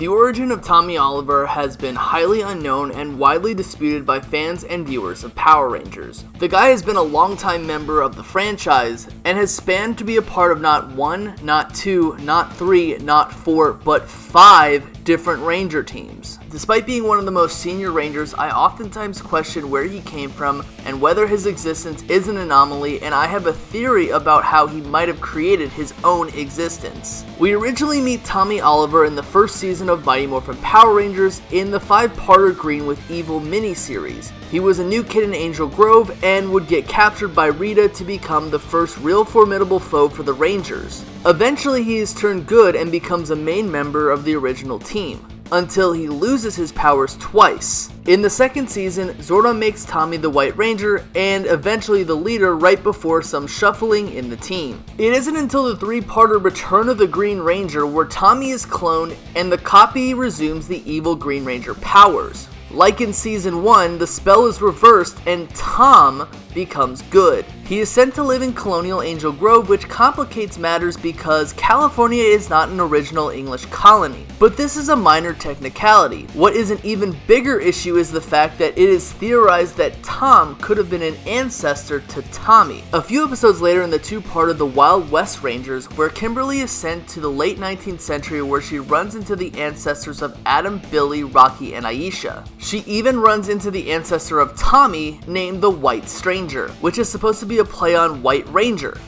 The origin of Tommy Oliver has been highly unknown and widely disputed by fans and viewers of Power Rangers. The guy has been a longtime member of the franchise and has spanned to be a part of not one, not two, not three, not four, but 5 different Ranger teams. Despite being one of the most senior Rangers, I oftentimes question where he came from and whether his existence is an anomaly, and I have a theory about how he might have created his own existence. We originally meet Tommy Oliver in the first season of Mighty Morphin Power Rangers in the 5-parter Green with Evil miniseries. He was a new kid in Angel Grove and would get captured by Rita to become the first real formidable foe for the Rangers. Eventually he is turned good and becomes a main member of the original team, until he loses his powers twice. In the second season, Zordon makes Tommy the White Ranger and eventually the leader right before some shuffling in the team. It isn't until the 3-parter Return of the Green Ranger where Tommy is cloned and the copy resumes the evil Green Ranger powers. Like in Season 1, the spell is reversed and Tom becomes good. He is sent to live in colonial Angel Grove, which complicates matters because California is not an original English colony. But this is a minor technicality. What is an even bigger issue is the fact that it is theorized that Tom could have been an ancestor to Tommy. A few episodes later in the 2-parter The Wild West Rangers, where Kimberly is sent to the late 19th century where she runs into the ancestors of Adam, Billy, Rocky, and Aisha. She even runs into the ancestor of Tommy named the White Stranger, which is supposed to be a play on White Ranger.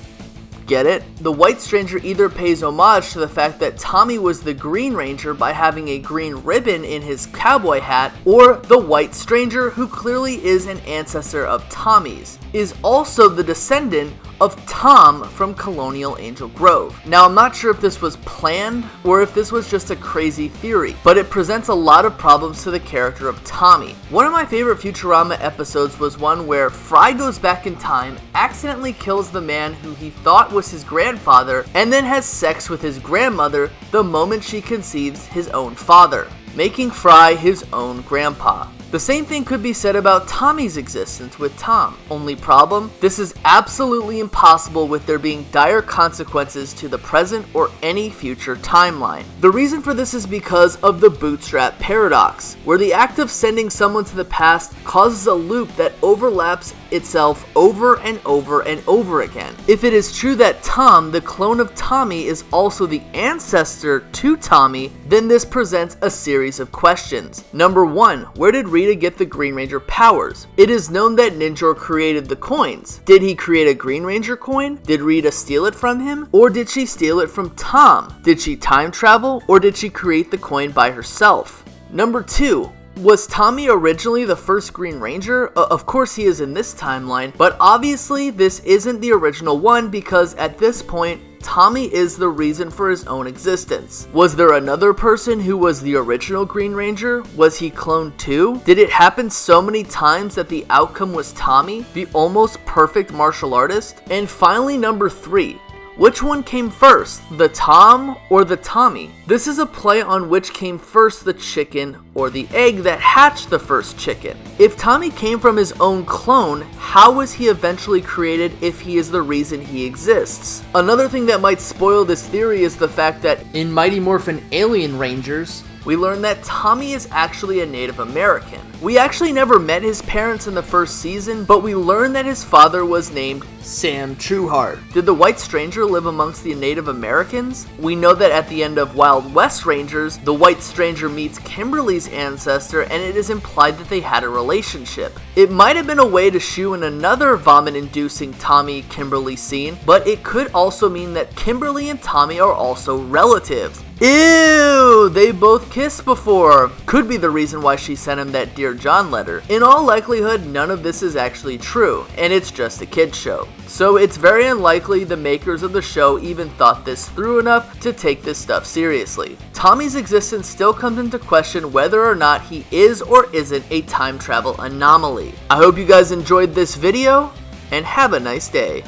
Get it? The White Stranger either pays homage to the fact that Tommy was the Green Ranger by having a green ribbon in his cowboy hat, or the White Stranger, who clearly is an ancestor of Tommy's, is also the descendant of Tom from colonial Angel Grove. Now, I'm not sure if this was planned or if this was just a crazy theory, but it presents a lot of problems to the character of Tommy. One of my favorite Futurama episodes was one where Fry goes back in time, accidentally kills the man who he thought was his grandfather, and then has sex with his grandmother the moment she conceives his own father, making Fry his own grandpa. The same thing could be said about Tommy's existence with Tom. Only problem? This is absolutely impossible with there being dire consequences to the present or any future timeline. The reason for this is because of the Bootstrap Paradox, where the act of sending someone to the past causes a loop that overlaps itself over and over and over again. If it is true that Tom, the clone of Tommy, is also the ancestor to Tommy, then this presents a series of questions. Number 1, where did Rita get the Green Ranger powers? It is known that Ninjor created the coins. Did he create a Green Ranger coin? Did Rita steal it from him? Or did she steal it from Tom? Did she time travel? Or did she create the coin by herself? Number 2, was Tommy originally the first Green Ranger? Of course he is in this timeline, but obviously this isn't the original one because at this point, Tommy is the reason for his own existence. Was there another person who was the original Green Ranger? Was he cloned too? Did it happen so many times that the outcome was Tommy, the almost perfect martial artist? And finally, number 3. Which one came first, the Tom or the Tommy? This is a play on which came first, the chicken or the egg that hatched the first chicken. If Tommy came from his own clone, how was he eventually created if he is the reason he exists? Another thing that might spoil this theory is the fact that in Mighty Morphin Alien Rangers, we learn that Tommy is actually a Native American. We actually never met his parents in the first season, but we learn that his father was named Sam Trueheart. Did the White Stranger live amongst the Native Americans? We know that at the end of Wild West Rangers, the White Stranger meets Kimberly's ancestor and it is implied that they had a relationship. It might have been a way to shoo in another vomit-inducing Tommy-Kimberly scene, but it could also mean that Kimberly and Tommy are also relatives. Ew, they both kissed before. Could be the reason why she sent him that Dear John letter. In all likelihood, none of this is actually true, and it's just a kid's show. So it's very unlikely the makers of the show even thought this through enough to take this stuff seriously. Tommy's existence still comes into question whether or not he is or isn't a time travel anomaly. I hope you guys enjoyed this video, and have a nice day.